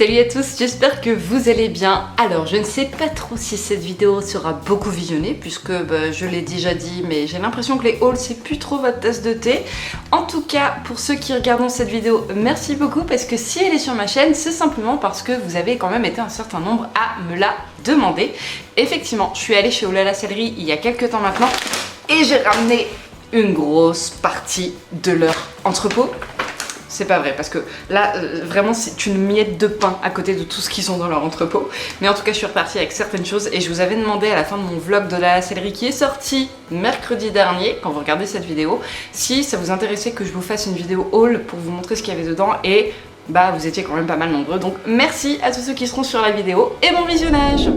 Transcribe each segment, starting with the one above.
Salut à tous, j'espère que vous allez bien. Alors je ne sais pas trop si cette vidéo sera beaucoup visionnée puisque je l'ai déjà dit, mais j'ai l'impression que les hauls c'est plus trop votre tasse de thé. En tout cas pour ceux qui regardent cette vidéo, merci beaucoup parce que si elle est sur ma chaîne c'est simplement parce que vous avez quand même été un certain nombre à me la demander. Effectivement je suis allée chez Oh là là Céleri il y a quelques temps maintenant et j'ai ramené une grosse partie de leur entrepôt. C'est pas vrai parce que là vraiment c'est une miette de pain à côté de tout ce qu'ils ont dans leur entrepôt. Mais en tout cas je suis repartie avec certaines choses et je vous avais demandé à la fin de mon vlog de la céleri qui est sorti mercredi dernier, quand vous regardez cette vidéo, si ça vous intéressait que je vous fasse une vidéo haul pour vous montrer ce qu'il y avait dedans et vous étiez quand même pas mal nombreux. Donc merci à tous ceux qui seront sur la vidéo et bon visionnage.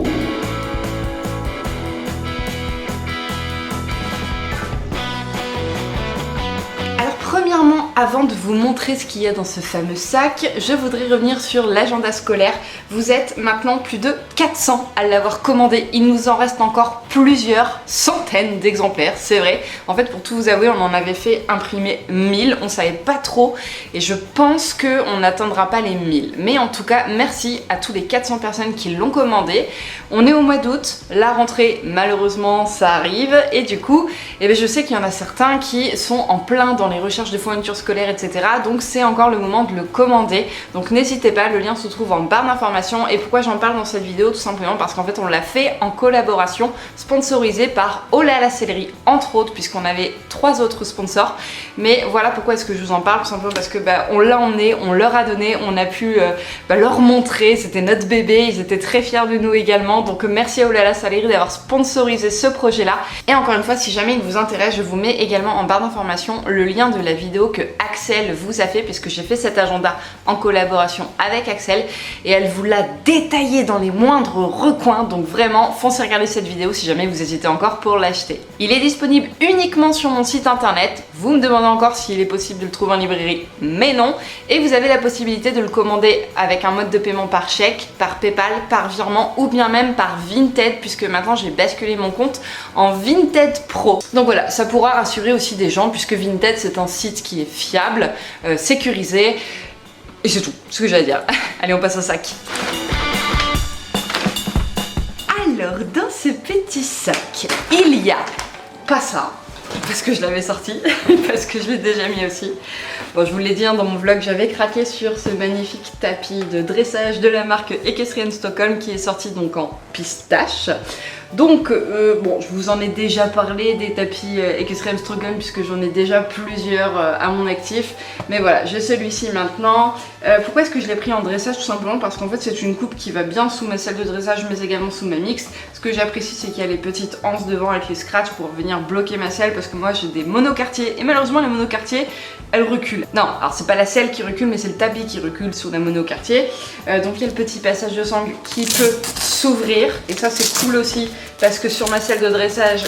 Premièrement, avant de vous montrer ce qu'il y a dans ce fameux sac, je voudrais revenir sur l'agenda scolaire. Vous êtes maintenant plus de 400 à l'avoir commandé. Il nous en reste encore plusieurs centaines d'exemplaires, c'est vrai. En fait, pour tout vous avouer, on en avait fait imprimer 1000. On savait pas trop et je pense qu'on n'atteindra pas les 1000. Mais en tout cas, merci à tous les 400 personnes qui l'ont commandé. On est au mois d'août. La rentrée, malheureusement, ça arrive. Et du coup, je sais qu'il y en a certains qui sont en plein dans les recherches de fournitures scolaires, etc. Donc c'est encore le moment de le commander. Donc n'hésitez pas, le lien se trouve en barre d'informations. Et pourquoi j'en parle dans cette vidéo? Tout simplement parce qu'en fait on l'a fait en collaboration sponsorisée par Oh là là Céleri, entre autres, puisqu'on avait 3 autres sponsors. Mais voilà pourquoi est-ce que je vous en parle, tout simplement parce que on l'a emmené, on leur a donné, on a pu leur montrer, c'était notre bébé, ils étaient très fiers de nous également. Donc merci à Oh là là Céleri d'avoir sponsorisé ce projet là. Et encore une fois, si jamais il vous intéresse, je vous mets également en barre d'informations le lien de la vidéo que Axel vous a fait, puisque j'ai fait cet agenda en collaboration avec Axel et elle vous l'a détaillé dans les moindres recoins. Donc vraiment foncez regarder cette vidéo si jamais vous hésitez encore pour l'acheter. Il est disponible uniquement sur mon site internet. Vous me demandez encore s'il est possible de le trouver en librairie, mais non. Et vous avez la possibilité de le commander avec un mode de paiement par chèque, par PayPal, par virement ou bien même par Vinted, puisque maintenant j'ai basculé mon compte en Vinted Pro. Donc voilà, ça pourra rassurer aussi des gens puisque Vinted c'est un site qui est fiable, sécurisé, et c'est tout ce que j'ai à dire. Allez, on passe au sac. Alors, dans ce petit sac, il y a pas ça, parce que je l'avais sorti, parce que je l'ai déjà mis aussi. Bon, je vous l'ai dit dans mon vlog, j'avais craqué sur ce magnifique tapis de dressage de la marque Equestrian Stockholm qui est sorti donc en pistache. Donc, bon, je vous en ai déjà parlé des tapis Equestrian Stockholm puisque j'en ai déjà plusieurs à mon actif. Mais voilà, j'ai celui-ci maintenant. Pourquoi est-ce que je l'ai pris en dressage? Tout simplement parce qu'en fait c'est une coupe qui va bien sous ma selle de dressage mais également sous ma mixte. Ce que j'apprécie c'est qu'il y a les petites anses devant avec les scratchs pour venir bloquer ma selle parce que moi j'ai des monocartiers et malheureusement les monocartiers elles reculent. Non, alors c'est pas la selle qui recule mais c'est le tapis qui recule sur la monocartier. Donc il y a le petit passage de sangle qui peut s'ouvrir et ça c'est cool aussi parce que sur ma selle de dressage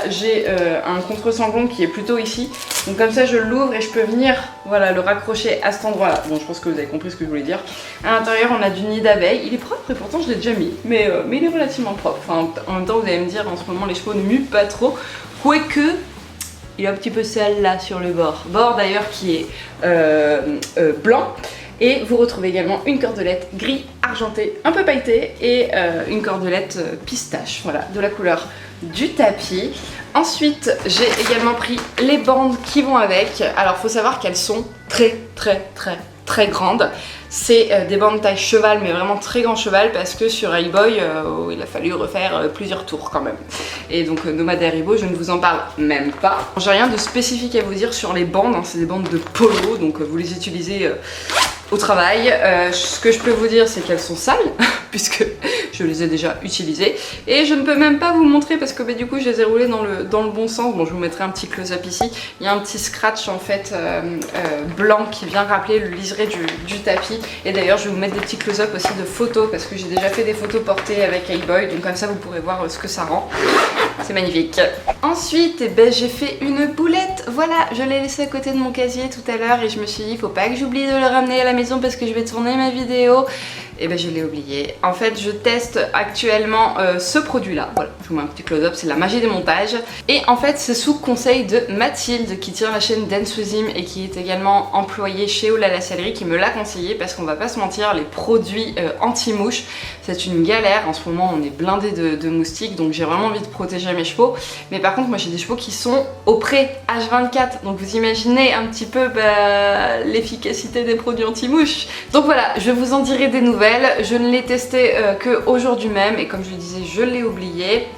j'ai un contre-sanglon qui est plutôt ici. Donc comme ça je l'ouvre et je peux venir le raccrocher à cet endroit là. Bon, je pense que vous avez compris ce que je voulais dire. À l'intérieur on a du nid d'abeille, il est propre et pourtant je l'ai déjà mis, mais il est relativement propre. Enfin, en même temps vous allez me dire en ce moment les chevaux ne muent pas trop, quoique il y a un petit peu sale là sur le bord d'ailleurs qui est blanc. Et vous retrouvez également une cordelette gris argenté, un peu pailletée, et une cordelette pistache, voilà, de la couleur du tapis. Ensuite, j'ai également pris les bandes qui vont avec. Alors, faut savoir qu'elles sont très grandes. C'est des bandes taille cheval, mais vraiment très grand cheval, parce que sur iBoy, il a fallu refaire plusieurs tours quand même. Et donc Nomade Haribo, je ne vous en parle même pas. J'ai rien de spécifique à vous dire sur les bandes, hein, c'est des bandes de polo, donc vous les utilisez au travail. Ce que je peux vous dire c'est qu'elles sont sales puisque je les ai déjà utilisées et je ne peux même pas vous montrer parce que du coup je les ai roulées dans le bon sens. Bon, je vous mettrai un petit close-up ici. Il y a un petit scratch en fait blanc qui vient rappeler le liseré du tapis et d'ailleurs je vais vous mettre des petits close-up aussi de photos parce que j'ai déjà fait des photos portées avec iBoy, donc comme ça vous pourrez voir ce que ça rend. C'est magnifique. Ensuite j'ai fait une boulette. Voilà, je l'ai laissée à côté de mon casier tout à l'heure et je me suis dit faut pas que j'oublie de le ramener à la maison parce que je vais tourner ma vidéo. et ben je l'ai oublié. En fait je teste actuellement ce produit là, voilà, je vous mets un petit close-up, c'est la magie des montages. Et en fait c'est sous conseil de Mathilde qui tient la chaîne Dance with Him et qui est également employée chez Ola la Sellerie qui me l'a conseillé, parce qu'on va pas se mentir, les produits anti-mouches c'est une galère. En ce moment on est blindé de moustiques, donc j'ai vraiment envie de protéger mes chevaux. Mais par contre moi j'ai des chevaux qui sont au pré H24, donc vous imaginez un petit peu l'efficacité des produits anti-mouches. Donc voilà, je vous en dirai des nouvelles. Je ne l'ai testé que aujourd'hui même et comme je le disais je l'ai oublié.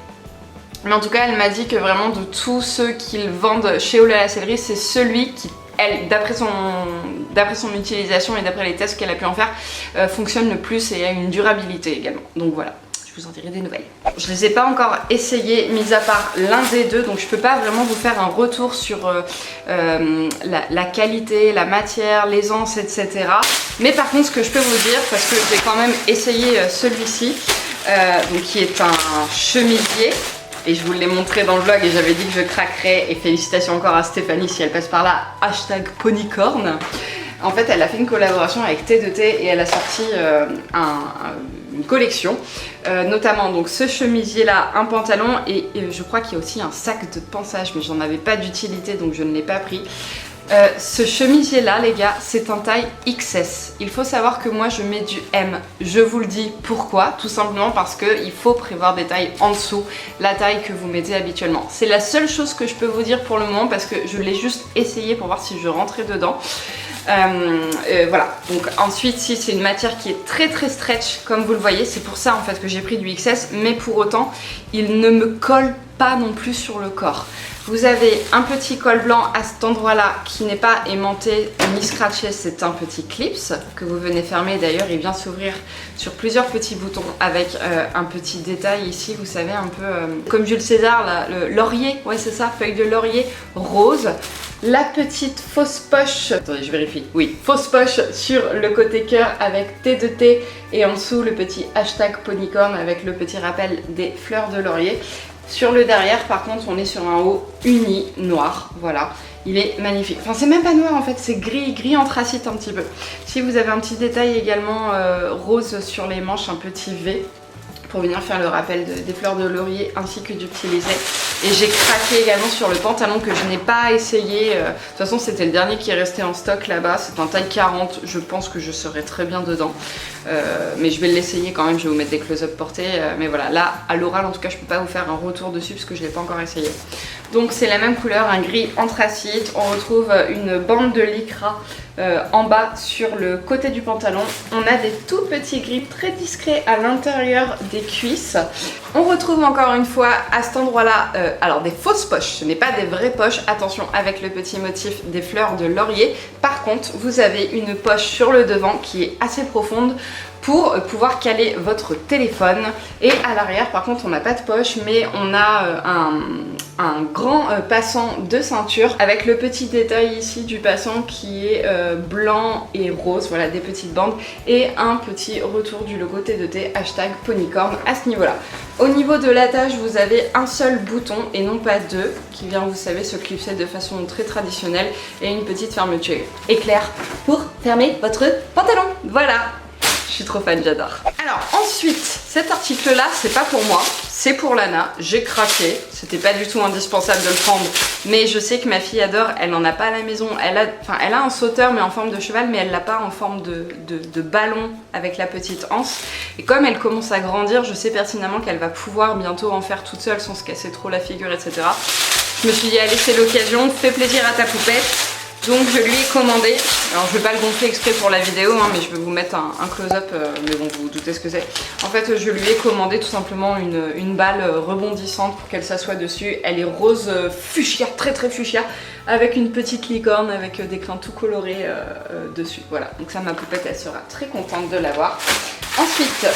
Mais en tout cas elle m'a dit que vraiment de tous ceux qu'ils vendent chez Ola la Sellerie, c'est celui qui, elle, d'après son utilisation et d'après les tests qu'elle a pu en faire, fonctionne le plus et a une durabilité également. Donc voilà, je vous en dirai des nouvelles. Je les ai pas encore essayés, mis à part l'un des deux, donc je peux pas vraiment vous faire un retour sur la qualité, la matière, l'aisance, etc. Mais par contre ce que je peux vous dire, parce que j'ai quand même essayé celui-ci, donc qui est un chemisier. Et je vous l'ai montré dans le vlog et j'avais dit que je craquerais. Et félicitations encore à Stéphanie si elle passe par là, hashtag ponycorn. En fait elle a fait une collaboration avec T2T et elle a sorti une collection. Notamment donc ce chemisier là, un pantalon et je crois qu'il y a aussi un sac de pansage, mais j'en avais pas d'utilité donc je ne l'ai pas pris. Ce chemisier là les gars, c'est un taille XS. Il faut savoir que moi je mets du M. Je vous le dis pourquoi, tout simplement parce qu'il faut prévoir des tailles en dessous la taille que vous mettez habituellement. C'est la seule chose que je peux vous dire pour le moment parce que je l'ai juste essayé pour voir si je rentrais dedans. Voilà, donc ensuite si c'est une matière qui est très stretch comme vous le voyez, c'est pour ça en fait que j'ai pris du XS, mais pour autant il ne me colle pas non plus sur le corps. Vous avez un petit col blanc à cet endroit là qui n'est pas aimanté ni scratché, c'est un petit clips que vous venez fermer. D'ailleurs il vient s'ouvrir sur plusieurs petits boutons avec un petit détail ici, vous savez, un peu comme Jules César là, le laurier, ouais c'est ça, feuille de laurier rose. La petite fausse poche, attendez je vérifie, oui, fausse poche sur le côté cœur avec T2T et en dessous le petit hashtag ponycorn avec le petit rappel des fleurs de laurier. Sur le derrière par contre on est sur un haut uni noir, voilà, il est magnifique. Enfin c'est même pas noir en fait, c'est gris anthracite un petit peu. Si vous avez un petit détail également rose sur les manches, un petit V pour venir faire le rappel des fleurs de laurier ainsi que du petit liseré. Et j'ai craqué également sur le pantalon que je n'ai pas essayé. De toute façon c'était le dernier qui est resté en stock là-bas, c'est un taille 40, je pense que je serai très bien dedans. Mais je vais l'essayer quand même, je vais vous mettre des close-up portés. Mais voilà, là à l'oral en tout cas je peux pas vous faire un retour dessus parce que je l'ai pas encore essayé. Donc c'est la même couleur, un gris anthracite. On retrouve une bande de lycra en bas sur le côté du pantalon. On a des tout petits grips très discrets à l'intérieur des cuisses. On retrouve encore une fois à cet endroit là alors des fausses poches, ce n'est pas des vraies poches, attention avec le petit motif des fleurs de laurier. Par contre vous avez une poche sur le devant qui est assez profonde pour pouvoir caler votre téléphone. Et à l'arrière par contre on n'a pas de poche, mais on a un grand passant de ceinture avec le petit détail ici du passant qui est blanc et rose, voilà, des petites bandes et un petit retour du logo T2T hashtag ponycorn à ce niveau là. Au niveau de l'attache vous avez un seul bouton et non pas deux qui vient, vous savez, se clipser de façon très traditionnelle et une petite fermeture éclair pour fermer votre pantalon, voilà. Je suis trop fan, j'adore. Alors ensuite, cet article là c'est pas pour moi, c'est pour Lana. J'ai craqué, c'était pas du tout indispensable de le prendre, mais je sais que ma fille adore. Elle n'en a pas à la maison, elle a un sauteur mais en forme de cheval, mais elle l'a pas en forme de ballon avec la petite anse. Et comme elle commence à grandir, je sais pertinemment qu'elle va pouvoir bientôt en faire toute seule sans se casser trop la figure, etc. Je me suis dit allez, c'est l'occasion, fais plaisir à ta poupette. Donc je lui ai commandé, alors je vais pas le gonfler exprès pour la vidéo hein, mais je vais vous mettre un close-up, mais bon vous vous doutez ce que c'est. En fait je lui ai commandé tout simplement une balle rebondissante pour qu'elle s'assoie dessus. Elle est rose fuchsia, très fuchsia, avec une petite licorne avec des crins tout colorés dessus. Voilà, donc ça ma poupette elle sera très contente de l'avoir. Ensuite,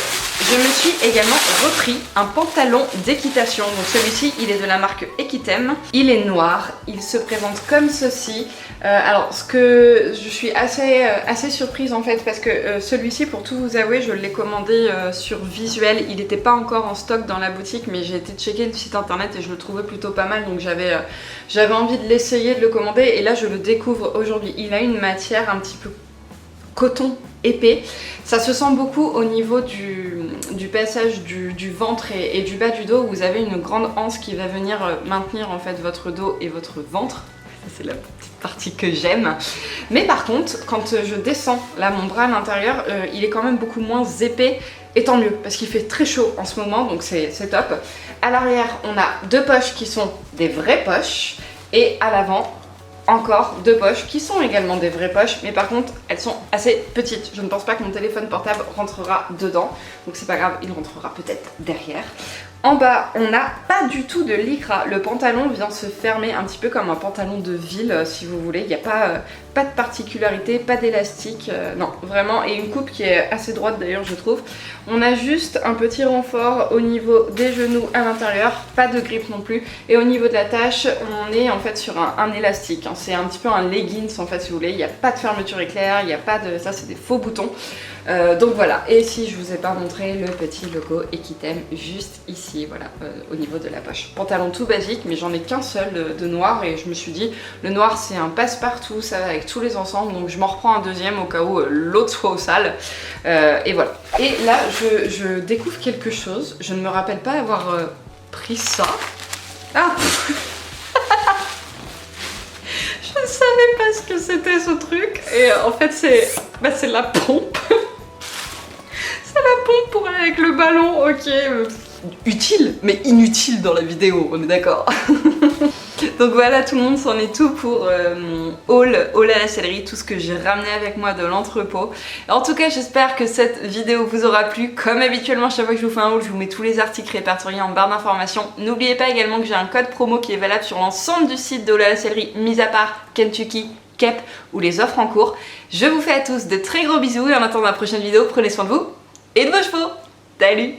je me suis également repris un pantalon d'équitation. Donc celui-ci, il est de la marque Equitem. Il est noir, il se présente comme ceci. Alors, ce que je suis assez surprise en fait, parce que celui-ci, pour tout vous avouer, je l'ai commandé sur Visuel. Il n'était pas encore en stock dans la boutique, mais j'ai été checker le site internet et je le trouvais plutôt pas mal. Donc j'avais envie de l'essayer, de le commander. Et là, je le découvre aujourd'hui. Il a une matière un petit peu coton épais. Ça se sent beaucoup au niveau du passage du ventre et du bas du dos. Vous avez une grande anse qui va venir maintenir en fait votre dos et votre ventre. C'est la petite partie que j'aime. Mais par contre, quand je descends là mon bras à l'intérieur, il est quand même beaucoup moins épais. Et tant mieux, parce qu'il fait très chaud en ce moment, donc c'est top. À l'arrière, on a deux poches qui sont des vraies poches. Et à l'avant, encore deux poches qui sont également des vraies poches, mais par contre elles sont assez petites. Je ne pense pas que mon téléphone portable rentrera dedans, donc c'est pas grave, il rentrera peut-être derrière. En bas, on n'a pas du tout de lycra. Le pantalon vient se fermer un petit peu comme un pantalon de ville, si vous voulez. Il n'y a pas de particularité, pas d'élastique, non, vraiment. Et une coupe qui est assez droite d'ailleurs, je trouve. On a juste un petit renfort au niveau des genoux à l'intérieur, pas de grippe non plus. Et au niveau de la tache, on est en fait sur un élastique. Hein. C'est un petit peu un leggings en fait, si vous voulez. Il n'y a pas de fermeture éclair, il n'y a pas de... Ça, c'est des faux boutons. Donc voilà, et si je vous ai pas montré le petit logo Equitem juste ici, voilà, au niveau de la poche. Pantalon tout basique, mais j'en ai qu'un seul de noir et je me suis dit, le noir c'est un passe-partout, ça va avec tous les ensembles, donc je m'en reprends un deuxième au cas où l'autre soit au sale. Et voilà. Et là, je découvre quelque chose, je ne me rappelle pas avoir pris ça. Ah je ne savais pas ce que c'était ce truc, et en fait c'est la pompe. C'est la pompe pour aller avec le ballon, ok. Utile, mais inutile dans la vidéo, on est d'accord. Donc voilà, tout le monde, c'en est tout pour mon haul à la céleri, tout ce que j'ai ramené avec moi de l'entrepôt. En tout cas, j'espère que cette vidéo vous aura plu. Comme habituellement, chaque fois que je vous fais un haul, je vous mets tous les articles répertoriés en barre d'informations. N'oubliez pas également que j'ai un code promo qui est valable sur l'ensemble du site de haul à la céleri, mis à part Kentucky, Kep ou les offres en cours. Je vous fais à tous de très gros bisous et en attendant la prochaine vidéo, prenez soin de vous et de vos chevaux. Salut!